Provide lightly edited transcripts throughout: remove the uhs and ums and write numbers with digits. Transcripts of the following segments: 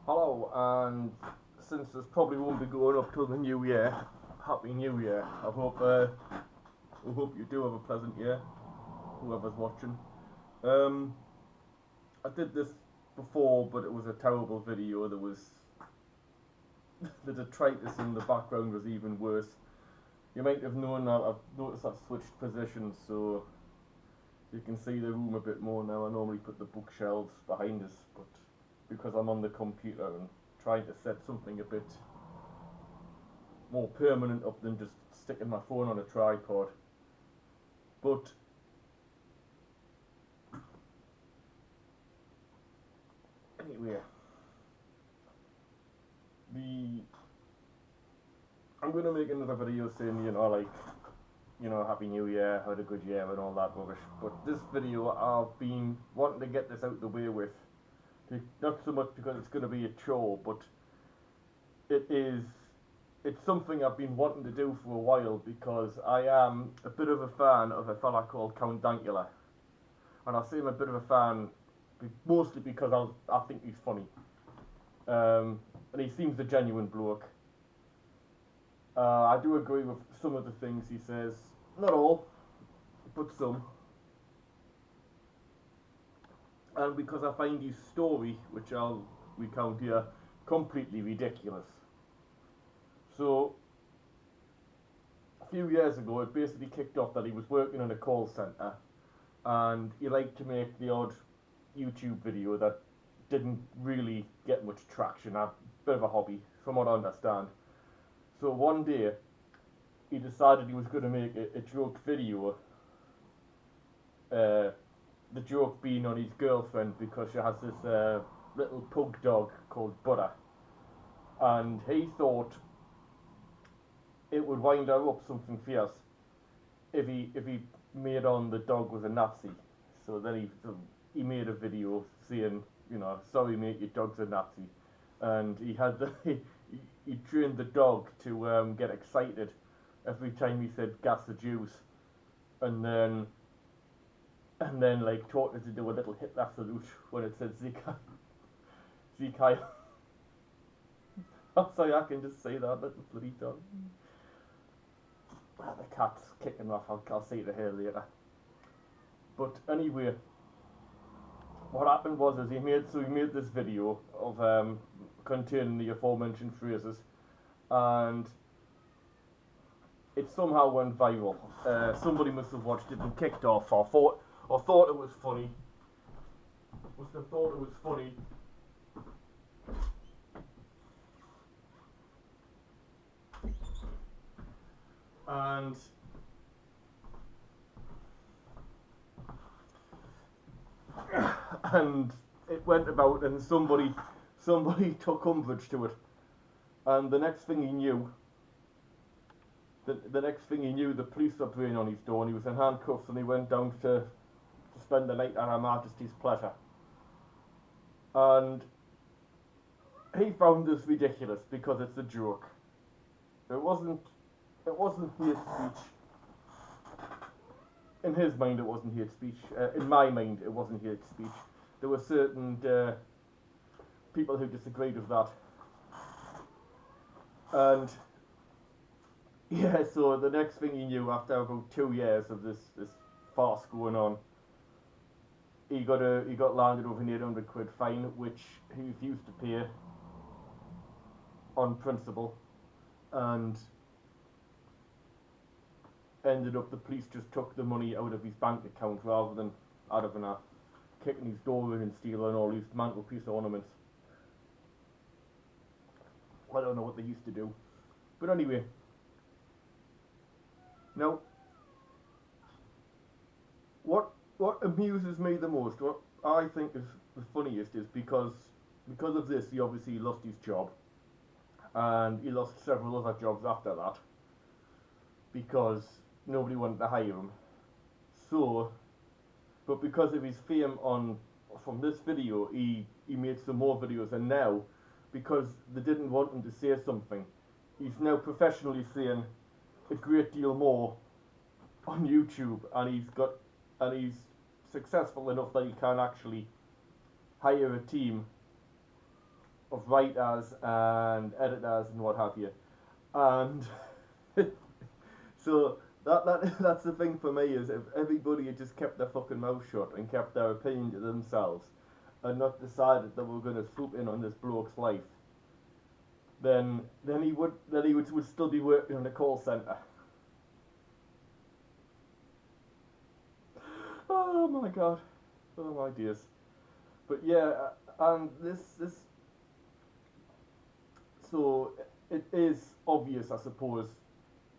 Hello, and since this probably won't be going up till the new year, Happy New Year. I hope you do have a pleasant year, whoever's watching. Um, I did this before, but it was a terrible video. There was the detritus in the background was even worse. You might have known that I've noticed I've switched positions, so you can see the room a bit more now. I normally put the bookshelves behind us, but because I'm on the computer and trying to set something a bit more permanent up than just sticking my phone on a tripod. But anyway, the I'm gonna make another video saying, Happy New Year, had a good year and all that rubbish. But this video I've been wanting to get this out the way with. Not so much because it's gonna be a chore, but it is it's something I've been wanting to do for a while because I am a bit of a fan of a fella called Count Dankula. And I say I'm a bit of a fan mostly because I think he's funny. And he seems a genuine bloke. I do agree with some of the things he says. Not all, but some. And because I find his story, which I'll recount here, completely ridiculous. So, a few years ago, it basically kicked off that he was working in a call centre and he liked to make the odd YouTube video that didn't really get much traction. A bit of a hobby, from what I understand. So one day, he decided he was going to make a joke video. The joke being on his girlfriend because she has this little pug dog called Butter, and he thought it would wind her up something fierce if he made on the dog was a Nazi. So then he made a video saying, sorry mate, your dog's a Nazi, and he had he trained the dog to get excited every time he said gas the Jews, and then like taught it to do a little Hitler salute when it said Sieg Heil. I'm sorry, I can just say that little bloody dog. The cat's kicking off. I'll see it here later. But anyway, what happened was he made this video of containing the aforementioned phrases, and it somehow went viral. Somebody must have watched it and kicked off, or thought it was funny. Must have thought it was funny. And it went about, and somebody took umbrage to it, and the next thing he knew, the police were preying on his door, and he was in handcuffs, and he went down to spend the night at Her Majesty's pleasure. And he found this ridiculous because it's a joke. It wasn't hate speech. In his mind, it wasn't hate speech. In my mind, it wasn't hate speech. There were certain people who disagreed with that. And yeah, so the next thing he knew, after about 2 years of this farce going on, he got landed over an 800 quid fine, which he refused to pay on principle, and ended up the police just took the money out of his bank account rather than out of kicking his door in and stealing all his mantelpiece ornaments. I don't know what they used to do, but anyway. Now, what amuses me the most, what I think is the funniest, is because of this, he obviously lost his job, and he lost several other jobs after that because nobody wanted to hire him. So, but because of his fame from this video, he made some more videos, and now, because they didn't want him to say something, he's now professionally saying a great deal more on YouTube, and he's successful enough that he can actually hire a team of writers and editors and what have you, and so that's the thing for me is if everybody had just kept their fucking mouth shut and kept their opinion to themselves, and not decided that we're going to swoop in on this bloke's life, then he would still be working in a call centre. Oh my god, oh my dears. But yeah, and this so it is obvious, I suppose,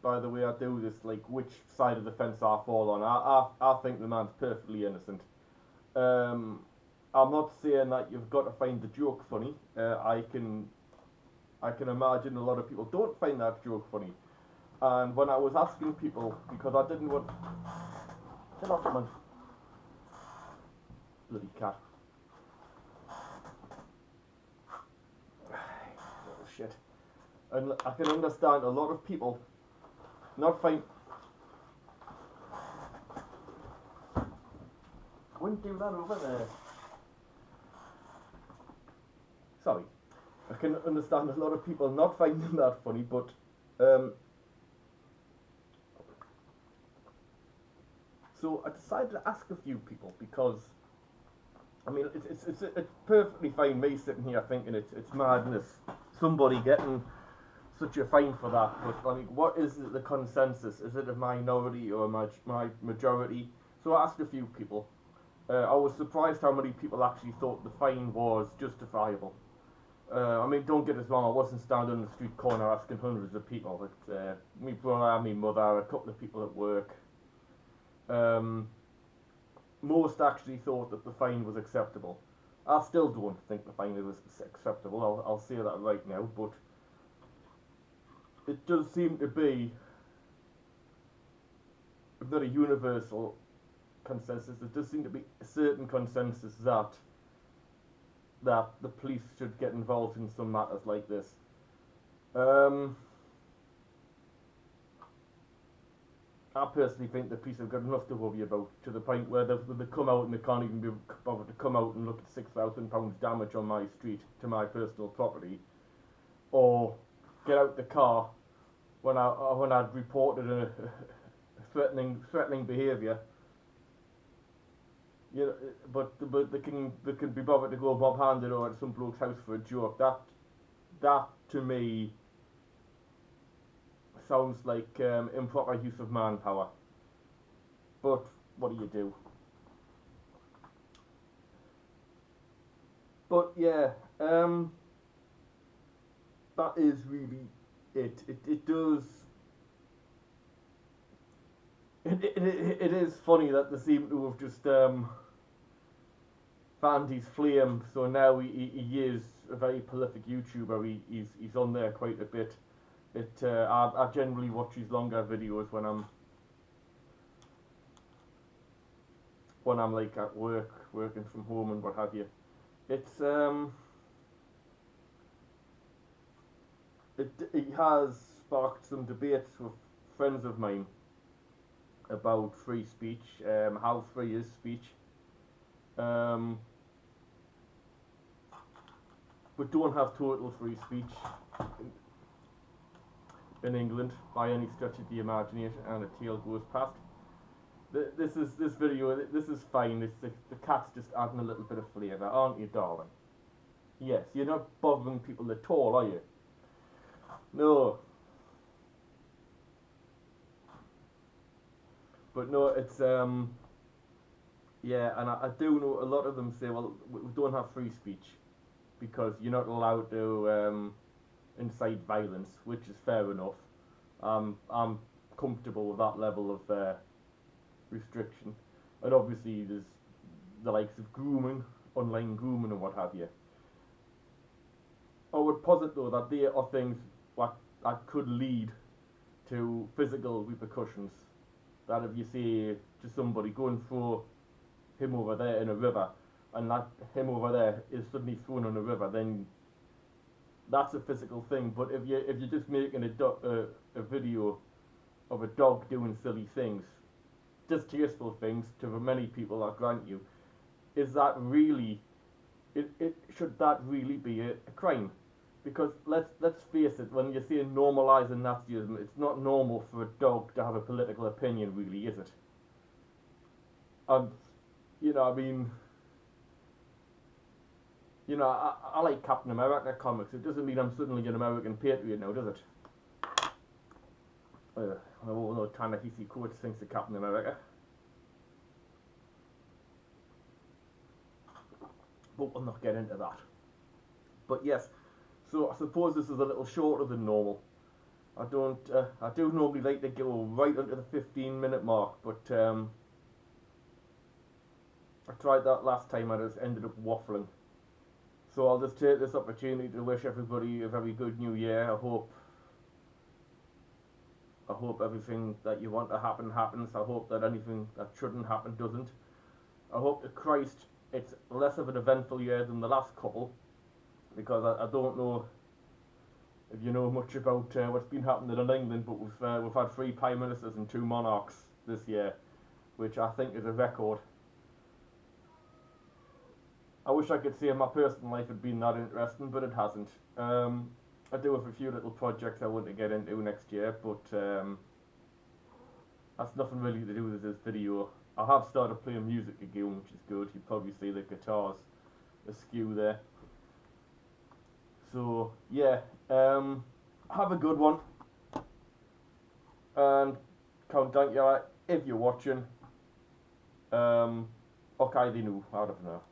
by the way I do this, like which side of the fence I fall on. I think the man's perfectly innocent. I'm not saying that you've got to find the joke funny. I can imagine a lot of people don't find that joke funny. And when I was asking people, because I didn't want... Get off, man. Bloody cat. Oh, shit. And I can understand a lot of people not find... Wouldn't do that over there. Sorry. I can understand a lot of people not finding that funny, but so I decided to ask a few people because I mean it's perfectly fine me sitting here thinking it's madness, somebody getting such a fine for that, but I mean, what is the consensus? Is it a minority or a majority? So I asked a few people. I was surprised how many people actually thought the fine was justifiable. I mean, don't get us wrong, I wasn't standing on the street corner asking hundreds of people. But my brother, my mother, a couple of people at work. Most actually thought that the fine was acceptable. I still don't think the fine was acceptable, I'll say that right now, but it does seem to be, if not a universal consensus, there does seem to be a certain consensus that the police should get involved in some matters like this. I personally think the police have got enough to worry about, to the point where they come out and they can't even be bothered to come out and look at £6,000 damage on my street to my personal property, or get out the car when I'd reported a threatening behaviour. You know, but they can be bothered to go bob-handed or at some bloke's house for a joke. That to me sounds like improper use of manpower. But what do you do? But yeah, that is really it. It does. It is funny that they seem to have just fanned his flame, so now he is a very prolific YouTuber. He's on there quite a bit. I generally watch his longer videos when I'm like at work, working from home and what have you. It's it has sparked some debates with friends of mine about free speech, how free is speech. We don't have total free speech in England by any stretch of the imagination, and a tail goes past. This video. This is fine. It's the cat's just adding a little bit of flavour, aren't you, darling? Yes, you're not bothering people at all, are you? No. But no, it's yeah, and I do know a lot of them say, well, we don't have free speech because you're not allowed to incite violence, which is fair enough. I'm comfortable with that level of restriction, and obviously there's the likes of grooming, online grooming, and what have you. I would posit though that there are things that could lead to physical repercussions. That if you say to somebody, go and throw him over there in a river, and that him over there is suddenly thrown in a river, then that's a physical thing. But if you're just making a video of a dog doing silly things, distasteful things to many people, I grant you, is that really Should that really be a crime? Because let's face it, when you're saying normalising Nazism, it's not normal for a dog to have a political opinion, really, is it? And I mean, I like Captain America comics. It doesn't mean I'm suddenly an American patriot now, does it? I don't know, Ta-Nehisi Coates thinks of Captain America. But we'll not get into that. But yes, so I suppose this is a little shorter than normal. I do normally like to go right under the 15-minute mark, but I tried that last time and I just ended up waffling. So I'll just take this opportunity to wish everybody a very good new year. I hope everything that you want to happen happens. I hope that anything that shouldn't happen doesn't. I hope that Christ it's less of an eventful year than the last couple, because I don't know if you know much about what's been happening in England, but we've had 3 prime ministers and 2 monarchs this year, which I think is a record. I wish I could say my personal life had been that interesting, but it hasn't. I do have a few little projects I want to get into next year, but that's nothing really to do with this video. I have started playing music again, which is good. You probably see the guitars askew there. So yeah, have a good one. And Count Dankula, if you're watching, okay, they know, I don't know.